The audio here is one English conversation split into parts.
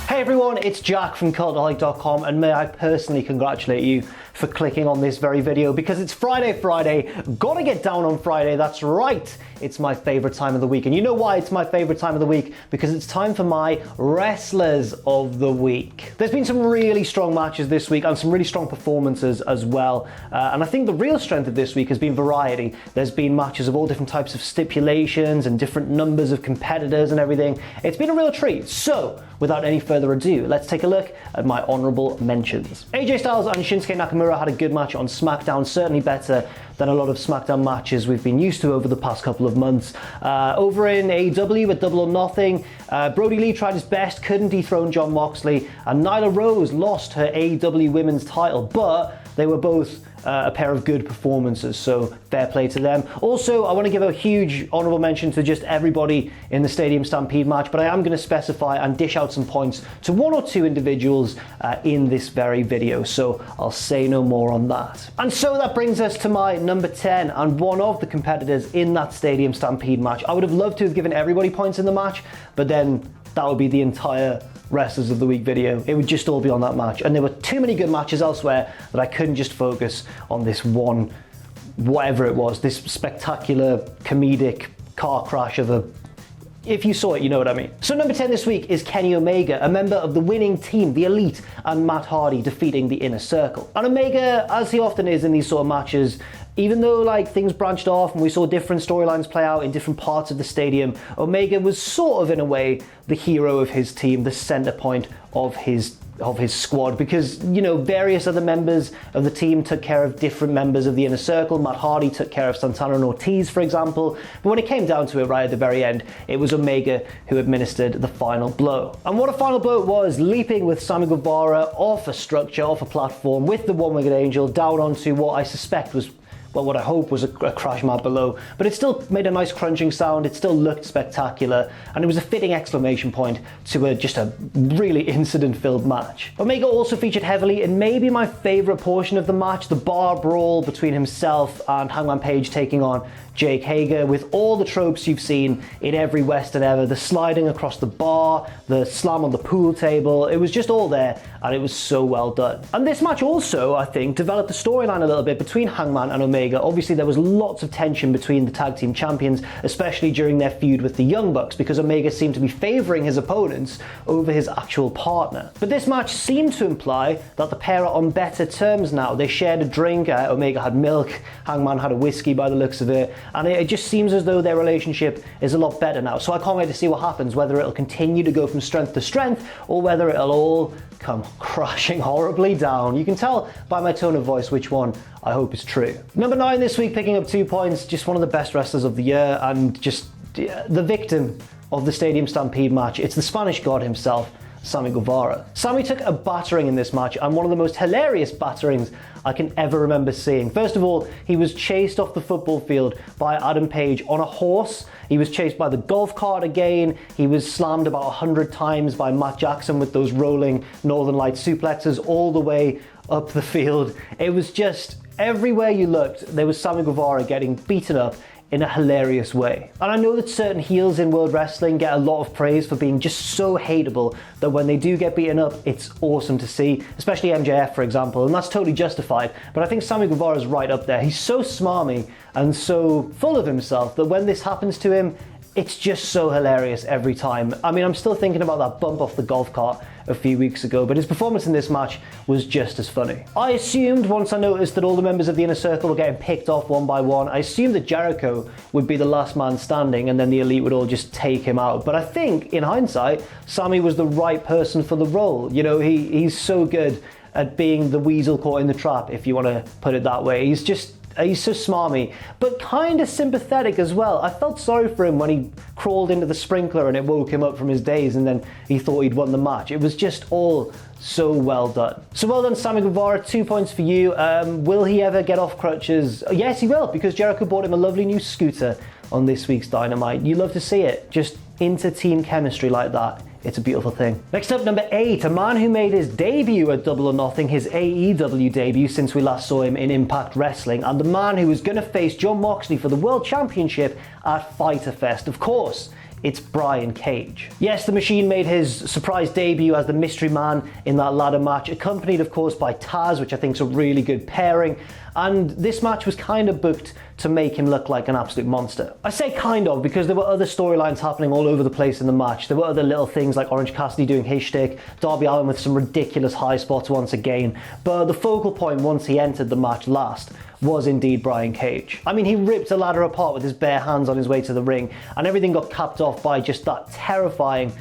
Hey everyone, it's Jack from Cultaholic.com, and may I personally congratulate you for clicking on this very video because it's Friday. Gotta get down on Friday, that's right. It's my favorite time of the week. And you know why it's my favorite time of the week? Because it's time for my Wrestlers of the Week. There's been some really strong matches this week and some really strong performances as well. And I think the real strength of this week has been variety. There's been matches of all different types of stipulations and different numbers of competitors and everything. It's been a real treat. So, without any further ado, let's take a look at my honorable mentions. AJ Styles and Shinsuke Nakamura had a good match on SmackDown, certainly better than a lot of SmackDown matches we've been used to over the past couple of months. Over in AEW at Double or Nothing, Brody Lee tried his best, couldn't dethrone Jon Moxley, and Nyla Rose lost her AEW Women's title, but they were both a pair of good performances, so fair play to them. Also, I want to give a huge honorable mention to just everybody in the Stadium Stampede match, but I am going to specify and dish out some points to one or two individuals in this very video, so I'll say no more on that. And so that brings us to my number 10 and one of the competitors in that Stadium Stampede match. I would have loved to have given everybody points in the match, but then that would be the entire Wrestlers of the Week video. It would just all be on that match, and there were too many good matches elsewhere that I couldn't just focus on this one, whatever it was, this spectacular comedic car crash of a... If you saw it, you know what I mean. So number 10 this week is Kenny Omega, a member of the winning team, the Elite, and Matt Hardy defeating the Inner Circle. And Omega, as he often is in these sort of matches, even though like things branched off and we saw different storylines play out in different parts of the stadium, Omega was sort of in a way the hero of his team, the center point of his squad, because, you know, various other members of the team took care of different members of the Inner Circle. Matt Hardy took care of Santana and Ortiz, for example, but when it came down to it right at the very end, it was Omega who administered the final blow. And what a final blow it was, leaping with Sammy Guevara off a structure, off a platform with the One-Winged Angel down onto what I suspect was, well, what I hope was a crash mat below, but it still made a nice crunching sound, it still looked spectacular, and it was a fitting exclamation point to just a really incident-filled match. Omega also featured heavily in maybe my favourite portion of the match, the bar brawl between himself and Hangman Page taking on Jake Hager, with all the tropes you've seen in every Western ever, the sliding across the bar, the slam on the pool table, it was just all there, and it was so well done. And this match also, I think, developed the storyline a little bit between Hangman and Omega. Obviously, there was lots of tension between the tag team champions, especially during their feud with the Young Bucks, because Omega seemed to be favouring his opponents over his actual partner. But this match seemed to imply that the pair are on better terms now. They shared a drink, Omega had milk, Hangman had a whiskey by the looks of it, and it just seems as though their relationship is a lot better now. So I can't wait to see what happens, whether it'll continue to go from strength to strength, or whether it'll all come crashing horribly down. You can tell by my tone of voice which one I hope is true. Number 9 this week, picking up 2 points, just one of the best wrestlers of the year, and just the victim of the Stadium Stampede match. It's the Spanish God himself, Sammy Guevara. Sammy took a battering in this match, and one of the most hilarious batterings I can ever remember seeing. First of all, he was chased off the football field by Adam Page on a horse. He was chased by the golf cart again. He was slammed about 100 times by Matt Jackson with those rolling Northern Light suplexes all the way up the field. It was just, everywhere you looked, there was Sammy Guevara getting beaten up in a hilarious way. And I know that certain heels in World Wrestling get a lot of praise for being just so hateable that when they do get beaten up, it's awesome to see, especially MJF, for example, and that's totally justified. But I think Sammy Guevara is right up there. He's so smarmy and so full of himself that when this happens to him, it's just so hilarious every time. I mean, I'm still thinking about that bump off the golf cart a few weeks ago, but his performance in this match was just as funny. I assumed, once I noticed that all the members of the Inner Circle were getting picked off one by one, I assumed that Jericho would be the last man standing and then the Elite would all just take him out. But I think, in hindsight, Sammy was the right person for the role. You know, he's so good at being the weasel caught in the trap, if you want to put it that way. He's so smarmy, but kind of sympathetic as well. I felt sorry for him when he crawled into the sprinkler and it woke him up from his daze and then he thought he'd won the match. It was just all so well done. So well done, Sammy Guevara, 2 points for you. Will he ever get off crutches? Yes, he will, because Jericho bought him a lovely new scooter on this week's Dynamite. You love to see it, just inter-team chemistry like that. It's a beautiful thing. Next up, number 8, a man who made his debut at Double or Nothing, his AEW debut since we last saw him in Impact Wrestling, and the man who was going to face Jon Moxley for the World Championship at Fyter Fest. Of course, it's Brian Cage. Yes, the Machine made his surprise debut as the mystery man in that ladder match, accompanied of course by Taz, which I think is a really good pairing, and this match was kind of booked to make him look like an absolute monster. I say kind of because there were other storylines happening all over the place in the match. There were other little things like Orange Cassidy doing his shtick, Darby Allin with some ridiculous high spots once again, but the focal point once he entered the match last was indeed Brian Cage. I mean, he ripped a ladder apart with his bare hands on his way to the ring, and everything got capped off by just that terrifying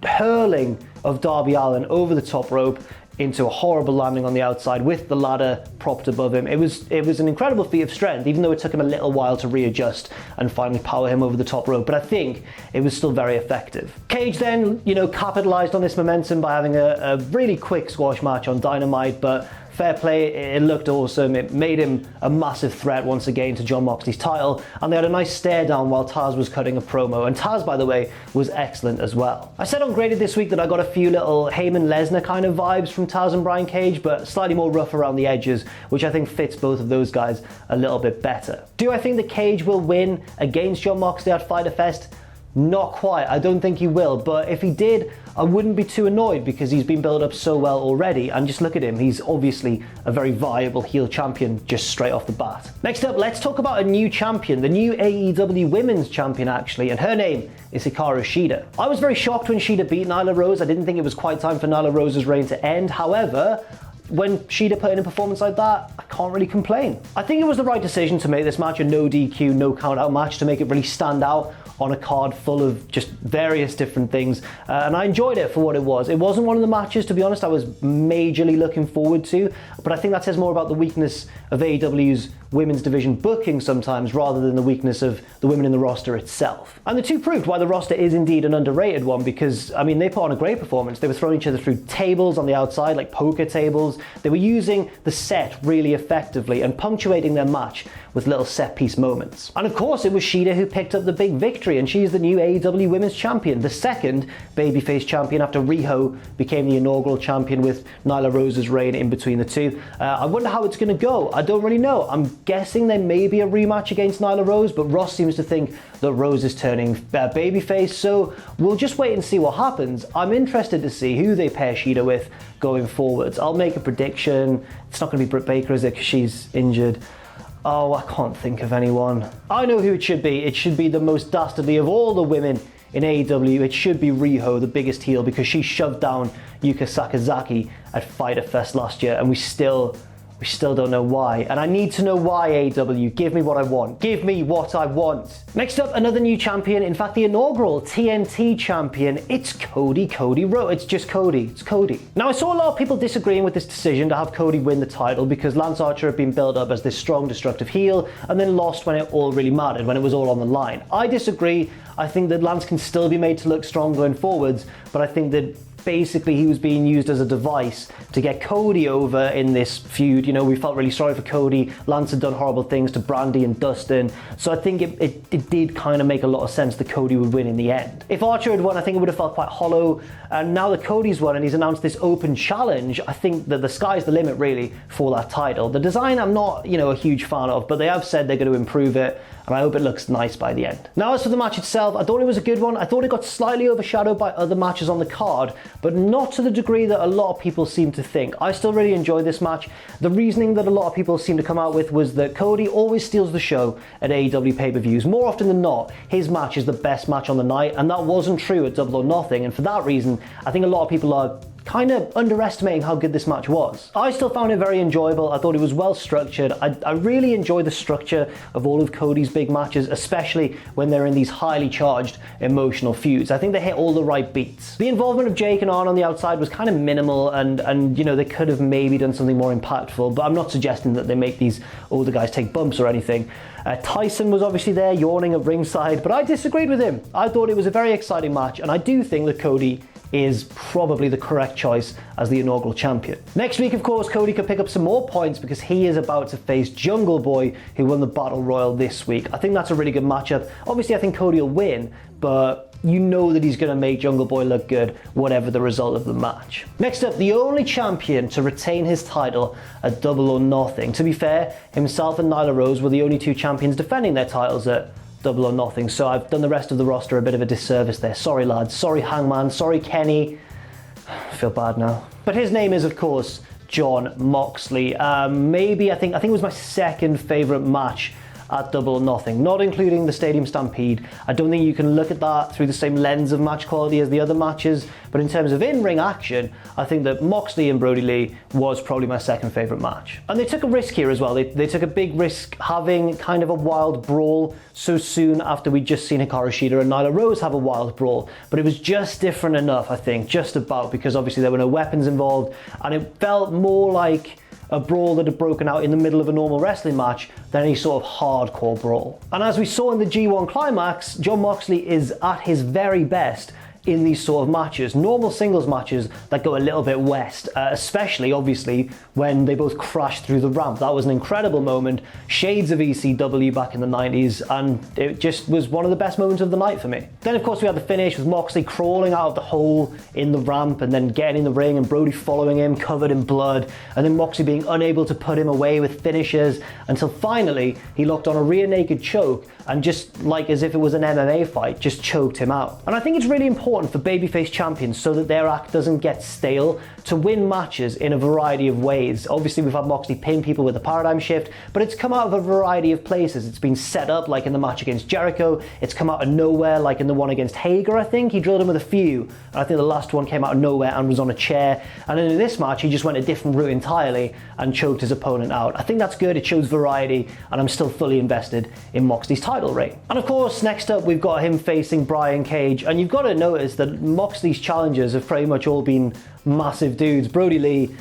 hurling of Darby Allin over the top rope into a horrible landing on the outside with the ladder propped above him. It was an incredible feat of strength, even though it took him a little while to readjust and finally power him over the top rope, but I think it was still very effective. Cage then, capitalized on this momentum by having a really quick squash match on Dynamite, but fair play, it looked awesome. It made him a massive threat once again to Jon Moxley's title, and they had a nice stare down while Taz was cutting a promo, and Taz, by the way, was excellent as well. I said on Graded this week that I got a few little Heyman-Lesnar kind of vibes from Taz and Brian Cage, but slightly more rough around the edges, which I think fits both of those guys a little bit better. Do I think that Cage will win against Jon Moxley at Fyter Fest? Not quite, I don't think he will, but if he did, I wouldn't be too annoyed because he's been built up so well already, and just look at him, he's obviously a very viable heel champion just straight off the bat. Next up, let's talk about a new champion, the new AEW Women's Champion actually, and her name is Hikaru Shida. I was very shocked when Shida beat Nyla Rose. I didn't think it was quite time for Nyla Rose's reign to end, however, when Sheeta put in a performance like that, I can't really complain. I think it was the right decision to make this match a no DQ, no count out match to make it really stand out on a card full of just various different things, and I enjoyed it for what it was. It wasn't one of the matches, to be honest, I was majorly looking forward to, but I think that says more about the weakness of AEW's women's division booking sometimes rather than the weakness of the women in the roster itself. And the two proved why the roster is indeed an underrated one because, I mean, they put on a great performance. They were throwing each other through tables on the outside, like poker tables. They were using the set really effectively and punctuating their match with little set piece moments. And of course, it was Sheeta who picked up the big victory, and she's the new AEW Women's Champion, the second babyface champion after Riho became the inaugural champion with Nyla Rose's reign in between the two. I wonder how it's going to go. I don't really know. I'm guessing there may be a rematch against Nyla Rose, but Ross seems to think that Rose is turning babyface, so we'll just wait and see what happens. I'm interested to see who they pair Sheeta with going forwards. I'll make a prediction. It's not going to be Britt Baker, is it? Because she's injured. Oh, I can't think of anyone. I know who it should be. It should be the most dastardly of all the women in AEW. It should be Riho, the biggest heel, because she shoved down Yuka Sakazaki at Fyter Fest last year, and we still don't know why. And I need to know why, AEW. Give me what I want. Give me what I want. Next up, another new champion. In fact, the inaugural TNT champion. It's Cody Rhodes. It's just Cody. It's Cody. Now, I saw a lot of people disagreeing with this decision to have Cody win the title because Lance Archer had been built up as this strong, destructive heel and then lost when it all really mattered, when it was all on the line. I disagree. I think that Lance can still be made to look strong going forwards, but I think that basically he was being used as a device to get Cody over in this feud. You know, we felt really sorry for Cody. Lance had done horrible things to Brandy and Dustin, so I think it did kind of make a lot of sense that Cody would win in the end. If Archer had won, I think it would have felt quite hollow, and now that Cody's won and he's announced this open challenge, I think that the sky's the limit really for that title. The design I'm not, a huge fan of, but they have said they're going to improve it, and I hope it looks nice by the end. Now, as for the match itself, I thought it was a good one. I thought it got slightly overshadowed by other matches on the card, but not to the degree that a lot of people seem to think. I still really enjoyed this match. The reasoning that a lot of people seem to come out with was that Cody always steals the show at AEW pay-per-views. More often than not, his match is the best match on the night, and that wasn't true at Double or Nothing, and for that reason, I think a lot of people are kind of underestimating how good this match was. I still found it very enjoyable. I thought it was well structured. I really enjoy the structure of all of Cody's big matches, especially when they're in these highly charged emotional feuds. I think they hit all the right beats. The involvement of Jake and Arn on the outside was kind of minimal, and they could have maybe done something more impactful, but I'm not suggesting that they make these older guys take bumps or anything. Tyson was obviously there yawning at ringside, but I disagreed with him. I thought it was a very exciting match, and I do think that Cody is probably the correct choice as the inaugural champion. Next week, of course, Cody could pick up some more points because he is about to face Jungle Boy, who won the Battle Royal this week. I think that's a really good matchup. Obviously, I think Cody will win, but you know that he's going to make Jungle Boy look good, whatever the result of the match. Next up, the only champion to retain his title at Double or Nothing. To be fair, himself and Nyla Rose were the only two champions defending their titles at Double or Nothing, so I've done the rest of the roster a bit of a disservice there. Sorry lads, sorry Hangman, sorry Kenny. I feel bad now. But his name is, of course, Jon Moxley. I think it was my second favourite match at Double or Nothing, not including the Stadium Stampede. I don't think you can look at that through the same lens of match quality as the other matches, but in terms of in-ring action, I think that Moxley and Brody Lee was probably my second favourite match. And they took a risk here as well. They took a big risk having kind of a wild brawl so soon after we'd just seen Hikaru Shida and Nyla Rose have a wild brawl, but it was just different enough, I think, just about, because obviously there were no weapons involved, and it felt more like a brawl that had broken out in the middle of a normal wrestling match than any sort of hardcore brawl. And as we saw in the G1 climax, Jon Moxley is at his very best in these sort of matches, normal singles matches that go a little bit west, especially obviously when they both crashed through the ramp. That was an incredible moment, shades of ECW back in the 90s, and it just was one of the best moments of the night for me. Then of course we had the finish with Moxley crawling out of the hole in the ramp and then getting in the ring and Brody following him covered in blood, and then Moxley being unable to put him away with finishes until finally he locked on a rear naked choke and just like as if it was an MMA fight, just choked him out. And I think it's really important for babyface champions, so that their act doesn't get stale, to win matches in a variety of ways. Obviously we've had Moxley pin people with a paradigm shift, but it's come out of a variety of places. It's been set up like in the match against Jericho, it's come out of nowhere like in the one against Hager, I think. He drilled him with a few, and I think the last one came out of nowhere and was on a chair, and then in this match he just went a different route entirely and choked his opponent out. I think that's good, it shows variety, and I'm still fully invested in Moxley's title reign. And of course next up we've got him facing Brian Cage, and you've got to notice that Moxley's challengers have pretty much all been massive dudes. Brody Lee,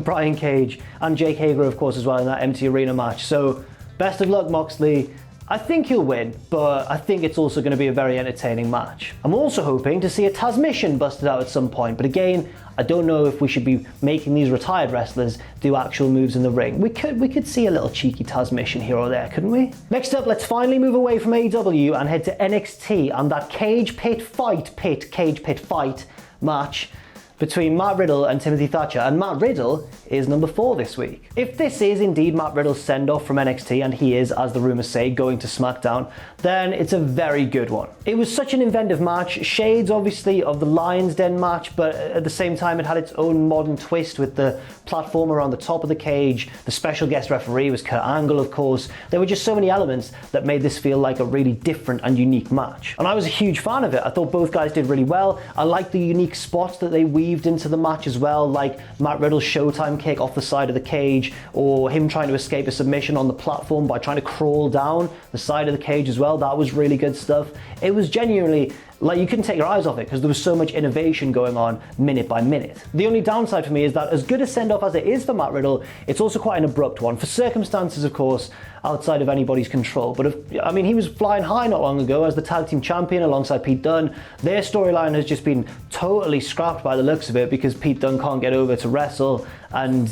Brian Cage, and Jake Hager of course as well in that empty arena match. So best of luck Moxley. I think he'll win, but I think it's also going to be a very entertaining match. I'm also hoping to see a Taz mission busted out at some point, but again, I don't know if we should be making these retired wrestlers do actual moves in the ring. We could see a little cheeky Taz mission here or there, couldn't we? Next up, let's finally move away from AEW and head to NXT and that cage pit fight match between Matt Riddle and Timothy Thatcher, and Matt Riddle is number 4 this week. If this is indeed Matt Riddle's send-off from NXT, and he is, as the rumours say, going to SmackDown, then it's a very good one. It was such an inventive match, shades obviously of the Lion's Den match, but at the same time it had its own modern twist with the platform around the top of the cage. The special guest referee was Kurt Angle, of course. There were just so many elements that made this feel like a really different and unique match. And I was a huge fan of it. I thought both guys did really well. I liked the unique spots that they weaved into the match as well, like Matt Riddle's Showtime kick off the side of the cage, or him trying to escape a submission on the platform by trying to crawl down the side of the cage as well. That was really good stuff. It was genuinely like you couldn't take your eyes off it because there was so much innovation going on minute by minute. The only downside for me is that as good a send-off as it is for Matt Riddle, it's also quite an abrupt one for circumstances, of course, outside of anybody's control. But he was flying high not long ago as the tag team champion alongside Pete Dunne. Their storyline has just been totally scrapped by the looks of it because Pete Dunne can't get over to wrestle, and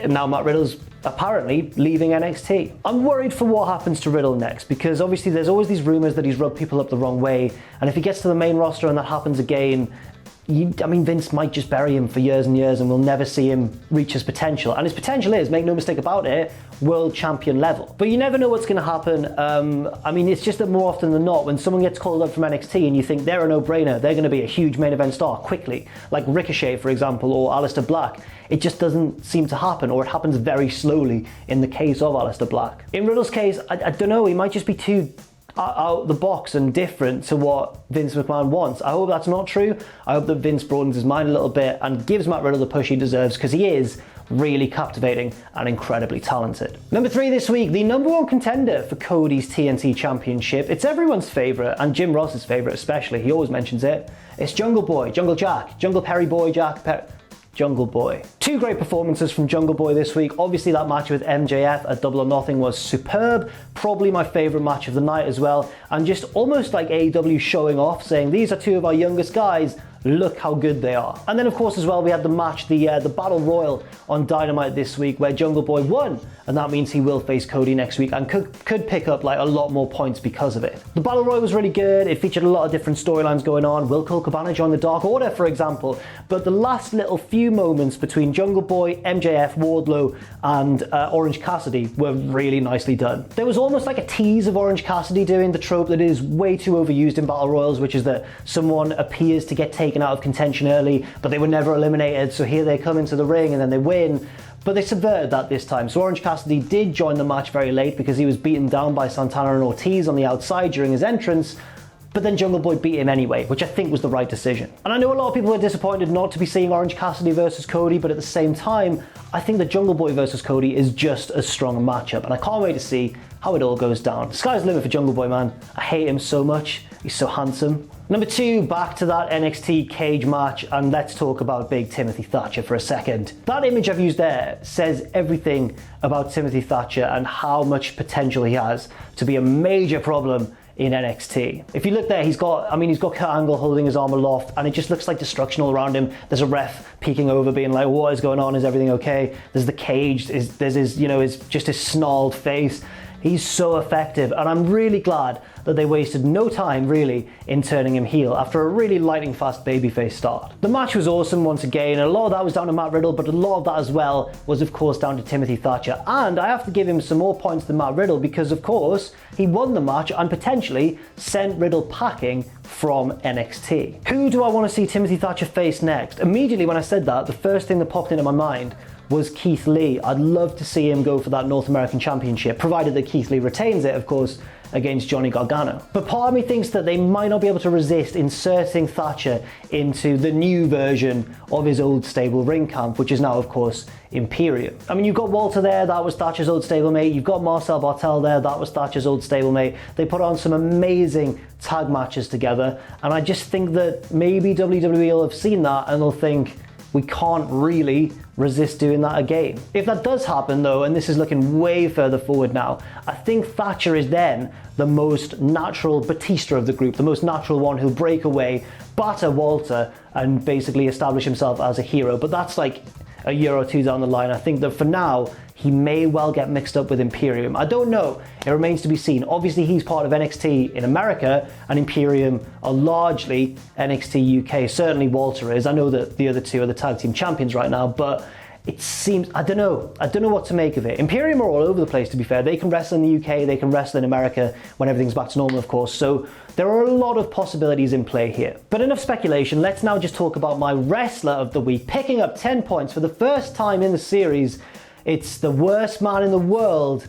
now Matt Riddle's apparently leaving NXT. I'm worried for what happens to Riddle next, because obviously there's always these rumours that he's rubbed people up the wrong way, and if he gets to the main roster and that happens again, Vince might just bury him for years and years and we'll never see him reach his potential. And his potential is, make no mistake about it, world champion level. But you never know what's going to happen. It's just that more often than not, when someone gets called up from NXT and you think they're a no-brainer, they're going to be a huge main event star quickly, like Ricochet, for example, or Aleister Black, it just doesn't seem to happen, or it happens very slowly in the case of Aleister Black. In Riddle's case, I don't know, he might just be too out the box and different to what Vince McMahon wants. I hope that's not true. I hope that Vince broadens his mind a little bit and gives Matt Riddle the push he deserves, because he is really captivating and incredibly talented. Number 3 this week, the number 1 contender for Cody's TNT Championship. It's everyone's favourite, and Jim Ross's favourite especially. He always mentions it. It's Jungle Boy, Jungle Jack, Jungle Perry Boy, Jungle Boy. 2 great performances from Jungle Boy this week. Obviously that match with MJF at Double or Nothing was superb, probably my favourite match of the night as well, and just almost like AEW showing off, saying these are 2 of our youngest guys, look how good they are. And then of course as well, we had the match, the Battle Royal on Dynamite this week, where Jungle Boy won, and that means he will face Cody next week and could pick up like a lot more points because of it. The Battle Royal was really good. It featured a lot of different storylines going on. Will Cole Cabana join the Dark Order, for example? But the last little few moments between Jungle Boy, MJF, Wardlow, and Orange Cassidy were really nicely done. There was almost like a tease of Orange Cassidy doing the trope that is way too overused in Battle Royals, which is that someone appears to get taken out of contention early, but they were never eliminated, so here they come into the ring and then they win. But they subverted that this time. So Orange Cassidy did join the match very late because he was beaten down by Santana and Ortiz on the outside during his entrance, but then Jungle Boy beat him anyway, which I think was the right decision. And I know a lot of people are disappointed not to be seeing Orange Cassidy versus Cody, but at the same time, I think the Jungle Boy versus Cody is just as strong a matchup, and I can't wait to see how it all goes down. The sky's the limit for Jungle Boy, man. I hate him so much. He's so handsome. Number 2, back to that NXT cage match, and let's talk about big Timothy Thatcher for a second. That image I've used there says everything about Timothy Thatcher and how much potential he has to be a major problem in NXT. If you look there, he's got Kurt Angle holding his arm aloft, and it just looks like destruction all around him. There's a ref peeking over, being like, what is going on? Is everything okay? There's the cage, there's his, his snarled face. He's so effective, and I'm really glad that they wasted no time, really, in turning him heel after a really lightning fast babyface start. The match was awesome once again, and a lot of that was down to Matt Riddle, but a lot of that as well was, of course, down to Timothy Thatcher. And I have to give him some more points than Matt Riddle because, of course, he won the match and potentially sent Riddle packing from NXT. Who do I want to see Timothy Thatcher face next? Immediately when I said that, the first thing that popped into my mind was Keith Lee. I'd love to see him go for that North American Championship, provided that Keith Lee retains it, of course, against Johnny Gargano. But part of me thinks that they might not be able to resist inserting Thatcher into the new version of his old stable ring camp, which is now, of course, Imperium. I mean, you've got Walter there, that was Thatcher's old stablemate. You've got Marcel Bartel there, that was Thatcher's old stablemate. They put on some amazing tag matches together, and I just think that maybe WWE will have seen that and they'll think, we can't really resist doing that again. If that does happen though, and this is looking way further forward now, I think Thatcher is then the most natural Batista of the group, the most natural one who'll break away, batter Walter, and basically establish himself as a hero. But that's like a year or two down the line. I think that for now, he may well get mixed up with Imperium. I don't know. It remains to be seen. Obviously, he's part of NXT in America, and Imperium are largely NXT UK. Certainly Walter is. I know that the other two are the tag team champions right now, but it seems, I don't know what to make of it. Imperium are all over the place, to be fair. They can wrestle in the UK, they can wrestle in America when everything's back to normal, of course. So there are a lot of possibilities in play here. But enough speculation, let's now just talk about my wrestler of the week. Picking up 10 points for the first time in the series, it's the worst man in the world,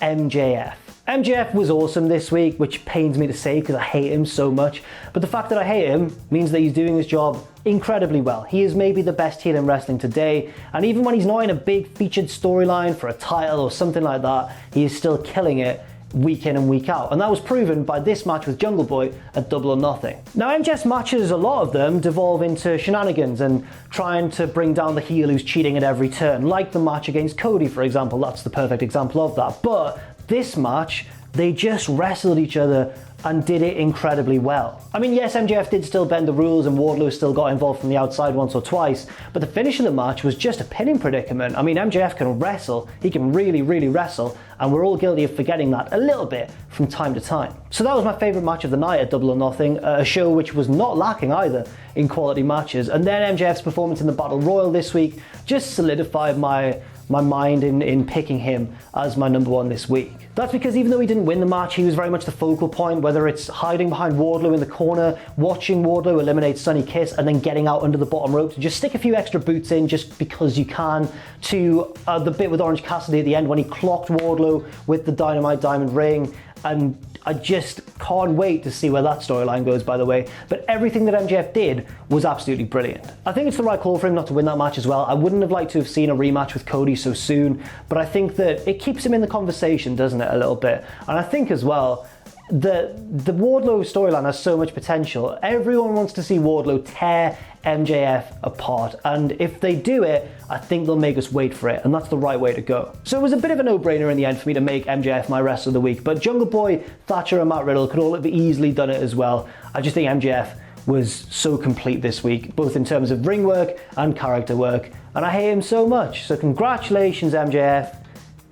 MJF. MJF was awesome this week, which pains me to say because I hate him so much. But the fact that I hate him means that he's doing his job incredibly well. He is maybe the best heel in wrestling today. And even when he's not in a big featured storyline for a title or something like that, he is still killing it week in and week out. And that was proven by this match with Jungle Boy at Double or Nothing. Now MJF's matches, a lot of them devolve into shenanigans and trying to bring down the heel who's cheating at every turn, like the match against Cody, for example. That's the perfect example of that. But this match, they just wrestled each other and did it incredibly well. I mean, yes, MJF did still bend the rules and Wardlow still got involved from the outside once or twice, but the finish of the match was just a pinning predicament. I mean, MJF can wrestle, he can really, really wrestle, and we're all guilty of forgetting that a little bit from time to time. So that was my favourite match of the night at Double or Nothing, a show which was not lacking either in quality matches. And then MJF's performance in the Battle Royal this week just solidified my mind in picking him as my number one this week. That's because even though he didn't win the match, he was very much the focal point, whether it's hiding behind Wardlow in the corner, watching Wardlow eliminate Sonny Kiss, and then getting out under the bottom rope to just stick a few extra boots in just because you can, to the bit with Orange Cassidy at the end when he clocked Wardlow with the Dynamite Diamond Ring. And I just can't wait to see where that storyline goes, by the way. But everything that MJF did was absolutely brilliant. I think it's the right call for him not to win that match as well. I wouldn't have liked to have seen a rematch with Cody so soon, but I think that it keeps him in the conversation, doesn't it, a little bit? And I think as well, the Wardlow storyline has so much potential. Everyone wants to see Wardlow tear MJF apart, and if they do it, I think they'll make us wait for it, and that's the right way to go. So it was a bit of a no-brainer in the end for me to make MJF my wrestler of the week, but Jungle Boy, Thatcher and Matt Riddle could all have easily done it as well. I just think MJF was so complete this week, both in terms of ring work and character work, and I hate him so much. So congratulations, MJF.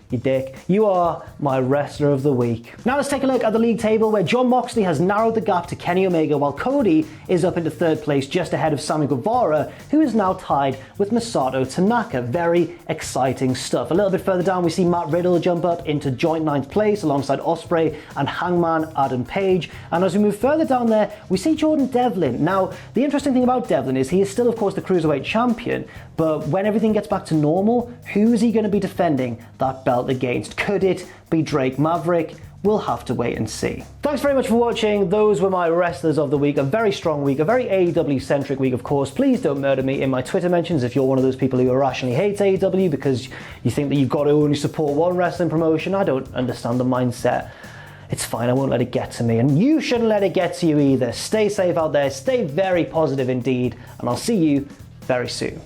You dick. You are my wrestler of the week. Now let's take a look at the league table, where Jon Moxley has narrowed the gap to Kenny Omega, while Cody is up into third place just ahead of Sammy Guevara, who is now tied with Masato Tanaka. Very exciting stuff. A little bit further down we see Matt Riddle jump up into joint 9th place alongside Ospreay and Hangman Adam Page. And as we move further down there, we see Jordan Devlin. Now the interesting thing about Devlin is he is still of course the Cruiserweight champion, but when everything gets back to normal, who is he going to be defending that belt against? Could it be Drake Maverick? We'll have to wait and see. Thanks very much for watching. Those were my wrestlers of the week. A very strong week, a very AEW centric week, of course. Please don't murder me in my Twitter mentions if you're one of those people who irrationally hates AEW because you think that you've got to only support one wrestling promotion. I don't understand the mindset. It's fine, I won't let it get to me, and you shouldn't let it get to you either. Stay safe out there, stay very positive indeed, and I'll see you very soon.